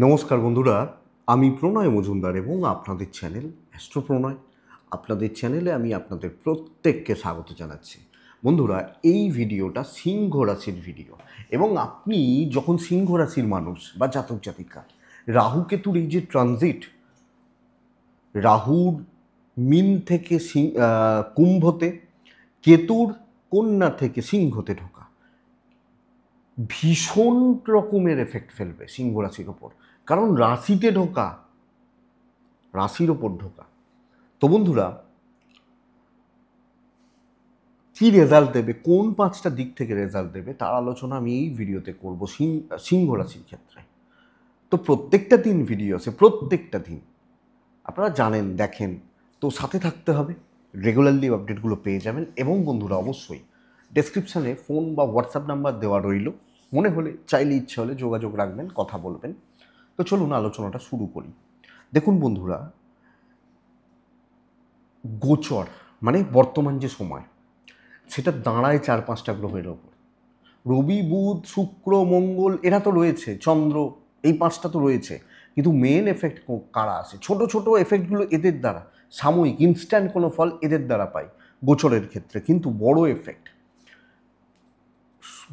নমস্কার বন্ধুরা, আমি প্রণয় মজুমদার এবং আপনাদের চ্যানেল অ্যাস্ট্রো প্রণয়। আপনাদের চ্যানেলে আমি আপনাদের প্রত্যেককে স্বাগত জানাচ্ছি। বন্ধুরা, এই ভিডিওটা সিংহ রাশির ভিডিও এবং আপনি যখন সিংহ রাশির মানুষ বা জাতক জাতিকা, রাহু কেতুর এই যে ট্রানজিট, রাহুর মিন থেকে কুম্ভতে, কেতুর কন্যা থেকে সিংহতে ঢোকা ভীষণ রকমের এফেক্ট ফেলবে সিংহ রাশির ওপর। কারণ রাশিতে ঢোকা, রাশির ওপর ঢোকা। তো বন্ধুরা, কি রেজাল্ট দেবে, কোন পাঁচটা দিক থেকে রেজাল্ট দেবে তার আলোচনা আমি এই ভিডিওতে করব সিংহ রাশির ক্ষেত্রে। তো প্রত্যেকটা দিন ভিডিও আছে, প্রত্যেকটা দিন আপনারা জানেন, দেখেন, তো সাথে থাকতে হবে, রেগুলারলি আপডেটগুলো পেয়ে যাবেন। এবং বন্ধুরা, অবশ্যই ডেসক্রিপশানে ফোন বা হোয়াটসঅ্যাপ নাম্বার দেওয়া রইল, মনে হলে চাইলে ইচ্ছে হলে যোগাযোগ রাখবেন, কথা বলবেন। তো চলুন আলোচনাটা শুরু করি। দেখুন বন্ধুরা, গোচর মানে বর্তমান যে সময়, সেটা দাঁড়ায় 4-5টা গ্রহের ওপর। রবি, বুধ, শুক্র, মঙ্গল, এরা তো রয়েছে, চন্দ্র, এই 5টা তো রয়েছে। কিন্তু মেন এফেক্ট কারা আসে? ছোট ছোট এফেক্টগুলো এদের দ্বারা, সাময়িক ইনস্ট্যান্ট কোনো ফল এদের দ্বারা পাই গোচরের ক্ষেত্রে। কিন্তু বড় এফেক্ট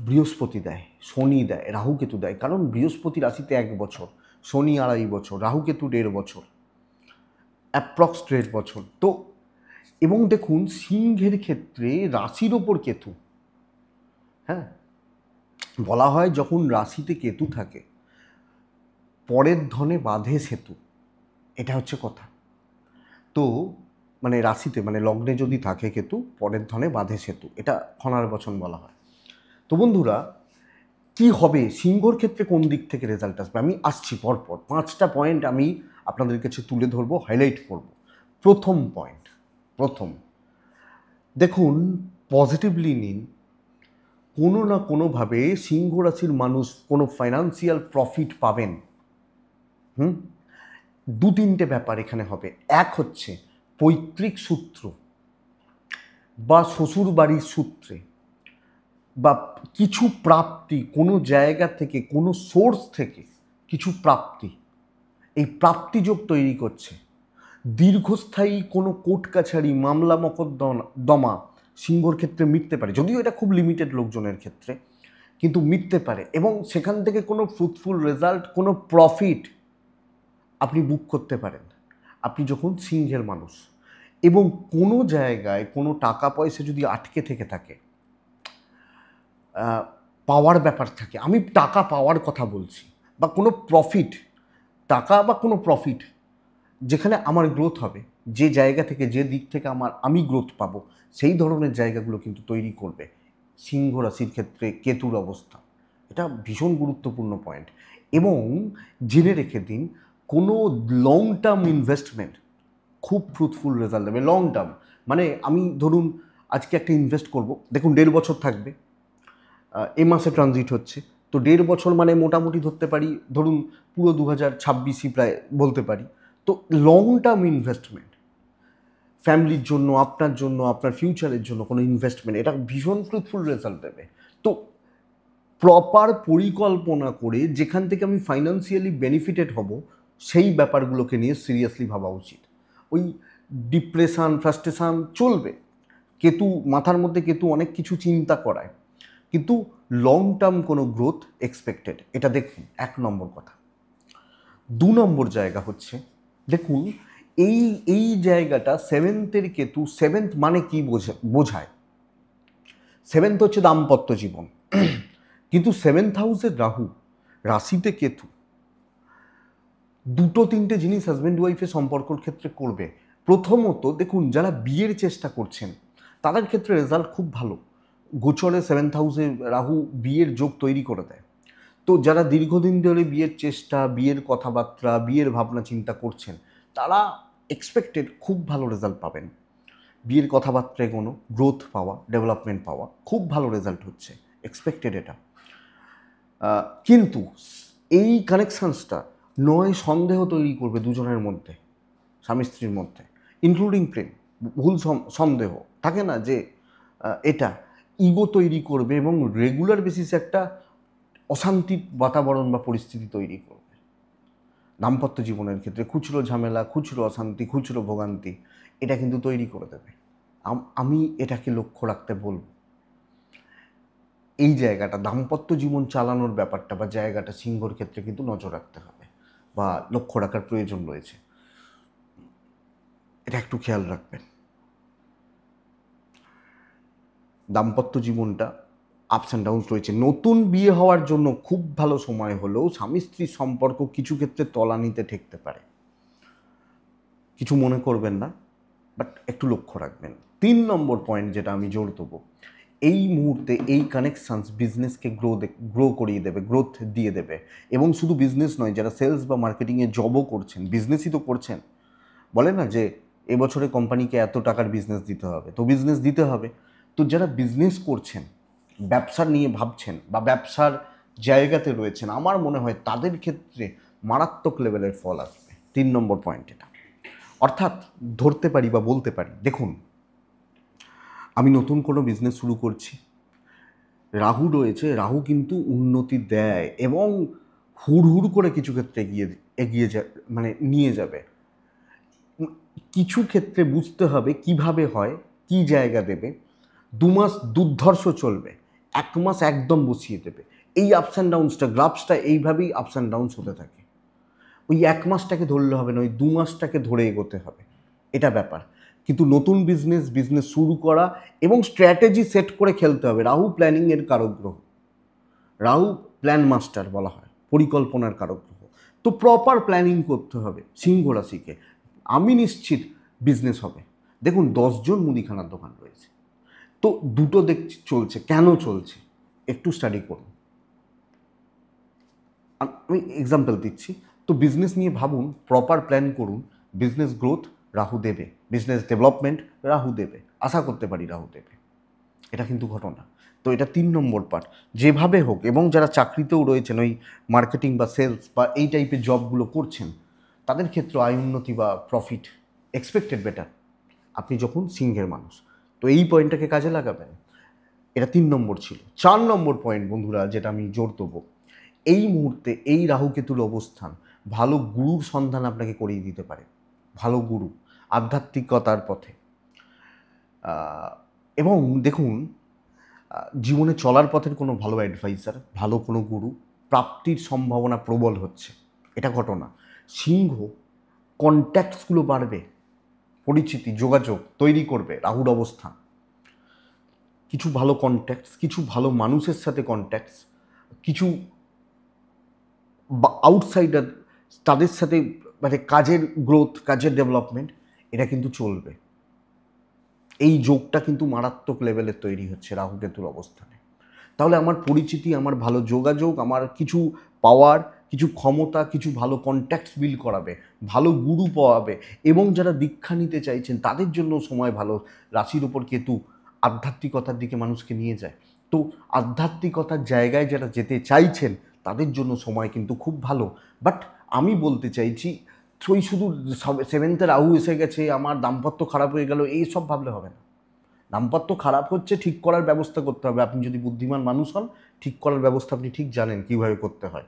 বৃহস্পতি দেয়, শনি দেয়, রাহু কেতু দেয়। কারণ বৃহস্পতি রাশিতে 1 বছর, শনি 2.5 বছর, রাহু কেতু 1.5 বছর, অ্যাপ্রক্স 1.5 বছর। তো এবং দেখুন, সিংহের ক্ষেত্রে রাশির ওপর কেতু, হ্যাঁ, বলা হয় যখন রাশিতে কেতু থাকে পরের ধনে বাঁধে সেতু, এটা হচ্ছে কথা। তো মানে রাশিতে, মানে লগ্নে যদি থাকে কেতু, পরের ধনে বাঁধে সেতু, এটা খনার বচন বলা হয়। তো বন্ধুরা, কি হবে সিংহর ক্ষেত্রে, কোন দিক থেকে রেজাল্ট আসবে, আমি আসছি পরপর 5টা পয়েন্ট আমি আপনাদের কাছে তুলে ধরবো, হাইলাইট করব। প্রথম দেখুন, পজিটিভলি নিন। কোনো না কোনোভাবে সিংহ রাশির মানুষ কোনো ফাইন্যান্সিয়াল প্রফিট পাবেন। 2-3টে ব্যাপার এখানে হবে। এক হচ্ছে পৈতৃক সূত্র বা শ্বশুর বাড়ির সূত্রে বা কিছু প্রাপ্তি, কোনো জায়গা থেকে, কোনো সোর্স থেকে কিছু প্রাপ্তি, এই প্রাপ্তিযোগ তৈরি করছে। দীর্ঘস্থায়ী কোনো কোর্ট কাছারি, মামলা মকদ্দমা সিংহর ক্ষেত্রে মিটতে পারে, যদিও এটা খুব লিমিটেড লোকজনের ক্ষেত্রে, কিন্তু মিটতে পারে। এবং সেখান থেকে কোনো ফ্রুটফুল রেজাল্ট, কোনো প্রফিট আপনি বুক করতে পারেন আপনি যখন সিংহের মানুষ। এবং কোনো জায়গায় কোনো টাকা পয়সা যদি আটকে থেকে থাকে, পাওয়ার ব্যাপার থাকে, আমি টাকা পাওয়ার কথা বলছি, বা কোনো প্রফিট, টাকা বা কোনো প্রফিট যেখানে আমার গ্রোথ হবে, যে জায়গা থেকে, যে দিক থেকে আমি গ্রোথ পাবো, সেই ধরনের জায়গাগুলো কিন্তু তৈরি করবে সিংহ রাশির ক্ষেত্রে কেতুর অবস্থা। এটা ভীষণ গুরুত্বপূর্ণ পয়েন্ট। এবং জেনে রেখে দিন, কোনো লং টার্ম ইনভেস্টমেন্ট খুব ফ্রুটফুল রেজাল্ট দেবে। লং টার্ম মানে, আমি ধরুন আজকে একটা ইনভেস্ট করব, দেখুন 1.5 বছর থাকবে, এই মাসে ট্রানজিট হচ্ছে, তো 1.5 বছর মানে মোটামুটি ধরতে পারি, ধরুন পুরো 2026ই প্রায় বলতে পারি। তো লং টার্ম ইনভেস্টমেন্ট, ফ্যামিলির জন্য, আপনার জন্য, আপনার ফিউচারের জন্য কোনো ইনভেস্টমেন্ট, এটা ভীষণ ফ্রুটফুল রেজাল্ট দেবে। তো প্রপার পরিকল্পনা করে যেখান থেকে আমি ফাইন্যান্সিয়ালি বেনিফিটেড হব, সেই ব্যাপারগুলোকে নিয়ে সিরিয়াসলি ভাবা উচিত। ওই ডিপ্রেশান, ফ্রাস্ট্রেশান চলবে, কেতু মাথার মধ্যে, কেতু অনেক কিছু চিন্তা করায়, কিন্তু লং টার্ম কোনো গ্রোথ এক্সপেক্টেড, এটা দেখুন 1 নম্বর কথা। 2 নম্বর জায়গা হচ্ছে, দেখুন এই এই জায়গাটা 7th কেতু, 7th মানে কি বোঝায়? 7th হচ্ছে দাম্পত্য জীবন, কিন্তু 7th হাউসের রাহু, রাশিতে কেতু, 2-3টে জিনিস হাজব্যান্ড ওয়াইফের সম্পর্কর ক্ষেত্রে করবে। প্রথমত দেখুন, যারা বিয়ের চেষ্টা করছেন তাদের ক্ষেত্রে রেজাল্ট খুব ভালো। গোচরে 7th হাউসে রাহু বিয়ের যোগ তৈরি করে দেয়। তো যারা দীর্ঘদিন ধরে বিয়ের চেষ্টা, বিয়ের কথাবার্তা, বিয়ের ভাবনা চিন্তা করছেন, তারা এক্সপেক্টেড খুব ভালো রেজাল্ট পাবেন। বিয়ের কথাবার্তায় কোনো গ্রোথ পাওয়া, ডেভেলপমেন্ট পাওয়া, খুব ভালো রেজাল্ট হচ্ছে, এক্সপেক্টেড এটা। কিন্তু এই কানেকশানসটা নয় সন্দেহ তৈরি করবে দুজনের মধ্যে, স্বামী স্ত্রীর মধ্যে, ইনক্লুডিং প্রেম, ভুল সন্দেহ থাকে না যে, এটা ইগো তৈরি করবে এবং রেগুলার বেসিসে একটা অশান্তির বাতাবরণ বা পরিস্থিতি তৈরি করবে। দাম্পত্য জীবনের ক্ষেত্রে খুচরো ঝামেলা, খুচরো অশান্তি, খুচরো ভোগান্তি এটা কিন্তু তৈরি করে দেবে। আমি এটাকে লক্ষ্য রাখতে বলব। এই জায়গাটা দাম্পত্য জীবন চালানোর ব্যাপারটা বা জায়গাটা সিংহর ক্ষেত্রে কিন্তু নজর রাখতে হবে বা লক্ষ্য রাখার প্রয়োজন রয়েছে, এটা একটু খেয়াল রাখবেন। দাম্পত্য জীবনটা আপস অ্যান্ড ডাউনস রয়েছে। নতুন বিয়ে হওয়ার জন্য খুব ভালো সময় হলেও স্বামী স্ত্রীর সম্পর্ক কিছু ক্ষেত্রে তলানিতে ঠেকতে পারে, কিছু মনে করবেন না, বাট একটু লক্ষ্য রাখবেন। 3 নম্বর পয়েন্ট যেটা আমি জোর দেবো, এই মুহূর্তে এই কানেকশানস বিজনেসকে গ্রো করিয়ে দেবে, গ্রোথ দিয়ে দেবে। এবং শুধু বিজনেস নয়, যারা সেলস বা মার্কেটিংয়ে জবও করছেন, বিজনেসই তো করছেন, বলে না যে এবছরে কোম্পানিকে এত টাকার বিজনেস দিতে হবে, তো বিজনেস দিতে হবে। তো যারা বিজনেস করছেন, ব্যবসা নিয়ে ভাবছেন বা ব্যবসার জায়গাতে রয়েছেন, আমার মনে হয় তাদের ক্ষেত্রে মারাত্মক লেভেলের ফল আসবে। 3 নম্বর পয়েন্ট এটা। অর্থাৎ ধরতে পারি বা বলতে পারি, দেখুন আমি নতুন কোনো বিজনেস শুরু করছি, রাহু রয়েছে, রাহু কিন্তু উন্নতি দেয় এবং হুড় করে কিছু ক্ষেত্রে এগিয়ে মানে নিয়ে যাবে। কিছু ক্ষেত্রে বুঝতে হবে কিভাবে হয়, কি জায়গা দেবে। 2 মাস দুর্ধর্ষ চলবে, 1 মাস একদম বসিয়ে দেবে। এই আপস অ্যান্ড ডাউনসটা, গ্রাফসটা এইভাবেই আপস অ্যান্ড ডাউনস হতে থাকে। ওই 1 মাসটাকে ধরলে হবে না, ওই 2 মাসটাকে ধরে এগোতে হবে, এটা ব্যাপার। কিন্তু নতুন বিজনেস শুরু করা এবং স্ট্র্যাটেজি সেট করে খেলতে হবে। রাহু প্ল্যানিংয়ের কারক গ্রহ, রাহু প্ল্যান মাস্টার বলা হয়, পরিকল্পনার কারক গ্রহ। তো প্রপার প্ল্যানিং করতে হবে সিংহ রাশিকে, আমি নিশ্চিত বিজনেস হবে। দেখুন 10 জন মুদিখানার দোকান রয়েছে, তো দুটো দেখছি চলছে, কেন চলছে একটু স্টাডি করুন। আমি এক্সাম্পল দিচ্ছি। তো বিজনেস নিয়ে ভাবুন, প্রপার প্ল্যান করুন, বিজনেস গ্রোথ রাহু দেবে, বিজনেস ডেভেলপমেন্ট রাহু দেবে, আশা করতে পারি রাহু দেবে, এটা কিন্তু ঘটনা। তো এটা 3 নম্বর পার্ট। যেভাবে হোক, এবং যারা চাকরিতেও রয়েছেন, ওই মার্কেটিং বা সেলস বা এই টাইপের জবগুলো করছেন, তাদের ক্ষেত্রে আয় উন্নতি বা প্রফিট এক্সপেক্টেড বেটার, আপনি যখন সিংহের মানুষ। তো এই পয়েন্টটাকে কাজে লাগাবেন। এটা 3 নম্বর ছিল। 4 নম্বর পয়েন্ট বন্ধুরা, যেটা আমি জোর দেবো, এই মুহূর্তে এই রাহু কেতুর অবস্থান ভালো গুরুর সন্ধান আপনাকে করিয়ে দিতে পারে, ভালো গুরু আধ্যাত্মিকতার পথে। এবং দেখুন জীবনে চলার পথের কোনো ভালো অ্যাডভাইজার, ভালো কোনো গুরু প্রাপ্তির সম্ভাবনা প্রবল হচ্ছে, এটা ঘটনা। সিংহ কন্ট্যাক্টসগুলো বাড়বে, পরিচিতি যোগাযোগ তৈরি করবে রাহুর অবস্থান। কিছু ভালো কন্ট্যাক্টস, কিছু ভালো মানুষের সাথে কন্ট্যাক্টস, কিছু আউটসাইডার তাদের সাথে মানে কাজের গ্রোথ, কাজের ডেভেলপমেন্ট, এটা কিন্তু চলবে। এই যোগটা কিন্তু মারাত্মক লেভেলের তৈরি হচ্ছে রাহু কেতুর অবস্থানে। তাহলে আমার পরিচিতি, আমার ভালো যোগাযোগ, আমার কিছু পাওয়ার, কিছু ক্ষমতা, কিছু ভালো কন্ট্যাক্টস বিল্ড করাবে, ভালো গুরু পাওয়াবে। এবং যারা দীক্ষা নিতে চাইছেন তাদের জন্য সময় ভালো। রাশির উপর কেতু আধ্যাত্মিকতার দিকে মানুষকে নিয়ে যায়। তো আধ্যাত্মিকতার জায়গায় যারা যেতে চাইছেন তাদের জন্য সময় কিন্তু খুব ভালো। বাট আমি বলতে চাইছি, ওই শুধু 7th রাহু এসে গেছে, আমার দাম্পত্য খারাপ হয়ে গেল, এই সব ভাবলে হবে না। দাম্পত্য খারাপ হচ্ছে, ঠিক করার ব্যবস্থা করতে হবে। আপনি যদি বুদ্ধিমান মানুষ হন, ঠিক করার ব্যবস্থা আপনি ঠিক জানেন কীভাবে করতে হয়।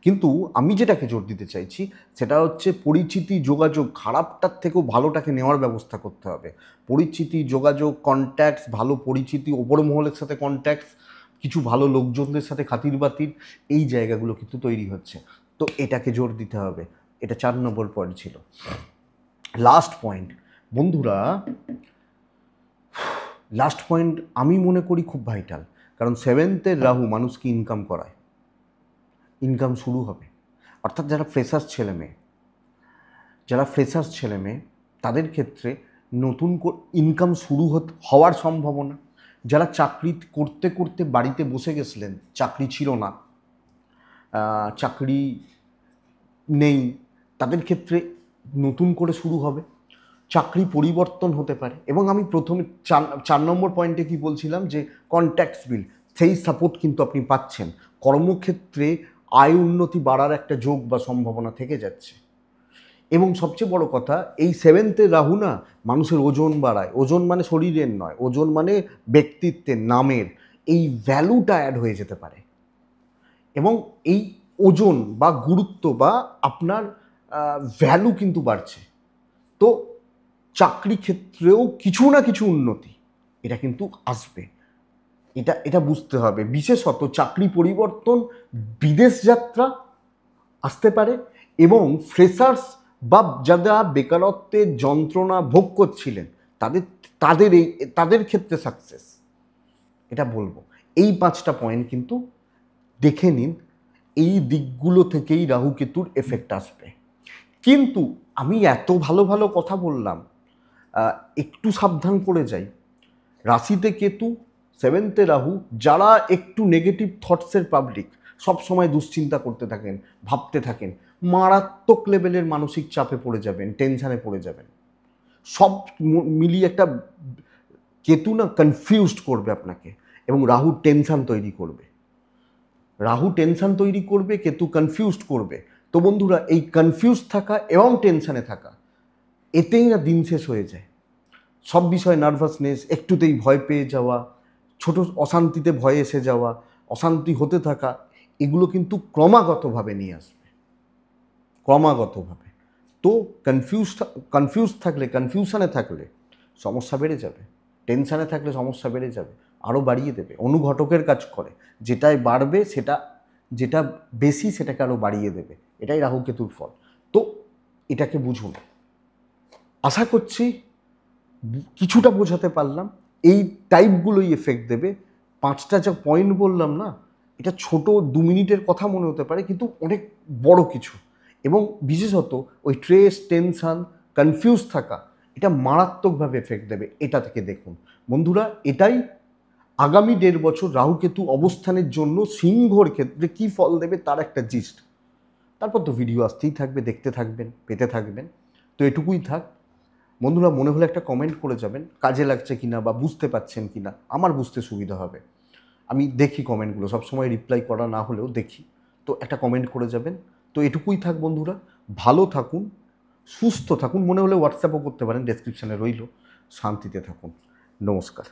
কিন্তু আমি যেটাকে জোর দিতে চাইছি সেটা হচ্ছে পরিচিতি যোগাযোগ, খারাপটার থেকেও ভালোটাকে নেওয়ার ব্যবস্থা করতে হবে। পরিচিতি যোগাযোগ, কন্ট্যাক্টস, ভালো পরিচিতি, ওপর মহলের সাথে কন্ট্যাক্টস, কিছু ভালো লোকজনদের সাথে খাতির বাতির, এই জায়গাগুলো কিন্তু তৈরি হচ্ছে। তো এটাকে জোর দিতে হবে। এটা 4 নম্বর পয়েন্ট ছিল। লাস্ট পয়েন্ট বন্ধুরা, লাস্ট পয়েন্ট আমি মনে করি খুব ভাইটাল, কারণ 7th রাহু মানুষকে ইনকাম করায়, ইনকাম শুরু হবে। অর্থাৎ যারা ফ্রেশার্স ছেলে মেয়ে তাদের ক্ষেত্রে নতুন ইনকাম শুরু হওয়ার সম্ভাবনা। যারা চাকরি করতে করতে বাড়িতে বসে গেছিলেন, চাকরি ছিল না, চাকরি নেই, তাদের ক্ষেত্রে নতুন করে শুরু হবে। চাকরি পরিবর্তন হতে পারে। এবং আমি প্রথমে 4 নম্বর পয়েন্টে কি বলছিলাম, যে কন্ট্যাক্টস বিল, সেই সাপোর্ট কিন্তু আপনি পাচ্ছেন। কর্মক্ষেত্রে আয় উন্নতি বাড়ার একটা যোগ বা সম্ভাবনা থেকে যাচ্ছে। এবং সবচেয়ে বড় কথা, এই 7th রাহু না মানুষের ওজন বাড়ায়। ওজন মানে শরীরের নয়, ওজন মানে ব্যক্তিত্বের, নামের, এই ভ্যালুটা অ্যাড হয়ে যেতে পারে। এবং এই ওজন বা গুরুত্ব বা আপনার ভ্যালু কিন্তু বাড়ছে। তো চাকরি ক্ষেত্রেও কিছু না কিছু উন্নতি এটা কিন্তু আসবে, এটা বুঝতে হবে। বিশেষত চাকরি পরিবর্তন, বিদেশ যাত্রা আসতে পারে, এবং ফ্রেশার্স বা যারা বেকারত্বের যন্ত্রণা ভোগ করছিলেন তাদের তাদের এই তাদের ক্ষেত্রে সাকসেস, এটা বলবো। এই 5টা পয়েন্ট কিন্তু দেখে নিন, এই দিকগুলো থেকেই রাহু কেতুর এফেক্ট আসবে। কিন্তু আমি এত ভালো ভালো কথা বললাম, একটু সাবধান করে যাই। রাশিতে কেতু, 7th রাহু, যারা একটু নেগেটিভ থটসের পাবলিক, সব সময় দুশ্চিন্তা করতে থাকেন, ভাবতে থাকেন, মারাত্মক লেভেলের মানসিক চাপে পড়ে যাবেন, টেনশানে পড়ে যাবেন। সব মিলিয়ে একটা কেতু না কনফিউজড করবে আপনাকে, এবং রাহু টেনশান তৈরি করবে। কেতু কনফিউজড করবে। তো বন্ধুরা, এই কনফিউজ থাকা এবং টেনশানে থাকা, এতেই না দিন শেষ হয়ে যায়। সব বিষয়ে নার্ভাসনেস, একটুতেই ভয় পেয়ে যাওয়া, ছোট অশান্তিতে ভয় এসে যাওয়া, অশান্তি হতে থাকা, এগুলো কিন্তু ক্রমাগতভাবে নিয়ে আসবে, ক্রমাগতভাবে। তো কনফিউজ থাকলে, কনফিউশনে থাকলে সমস্যা বেড়ে যাবে, টেনশানে থাকলে সমস্যা বেড়ে যাবে, আরও বাড়িয়ে দেবে। অনুঘটকের কাজ করে, যেটাই বাড়বে যেটা বেশি সেটাকে আরও বাড়িয়ে দেবে। এটাই রাহু কেতুর ফল। তো এটাকে বুঝুন। আশা করছি কিছুটা বোঝাতে পারলাম। এই টাইপগুলোই এফেক্ট দেবে। 5টা যা পয়েন্ট বললাম না, এটা ছোট 2 মিনিটের কথা মনে হতে পারে, কিন্তু অনেক বড় কিছু। এবং বিশেষত ওই স্ট্রেস, টেনশান, কনফিউজ থাকা, এটা মারাত্মকভাবে এফেক্ট দেবে। এটা থেকে দেখুন বন্ধুরা, এটাই আগামী 1.5 বছর রাহু কেতু অবস্থানের জন্য সিংহর ক্ষেত্রে কী ফল দেবে তার একটা জিস্ট। তারপর তো ভিডিও আসতেই থাকবে, দেখতে থাকবেন, পেতে থাকবেন। তো এটুকুই থাক বন্ধুরা। মনে হলে একটা কমেন্ট করে যাবেন, কাজে লাগছে কিনা বা বুঝতে পারছেন কিনা, আমার বুঝতে সুবিধা হবে। আমি দেখি কমেন্টগুলো, সবসময় রিপ্লাই করা না হলেও দেখি। তো একটা কমেন্ট করে যাবেন। তো এটুকুই থাক বন্ধুরা, ভালো থাকুন, সুস্থ থাকুন। মনে হলে হোয়াটসঅ্যাপও করতে পারেন, ডেসক্রিপশানে রইল। শান্তিতে থাকুন। নমস্কার।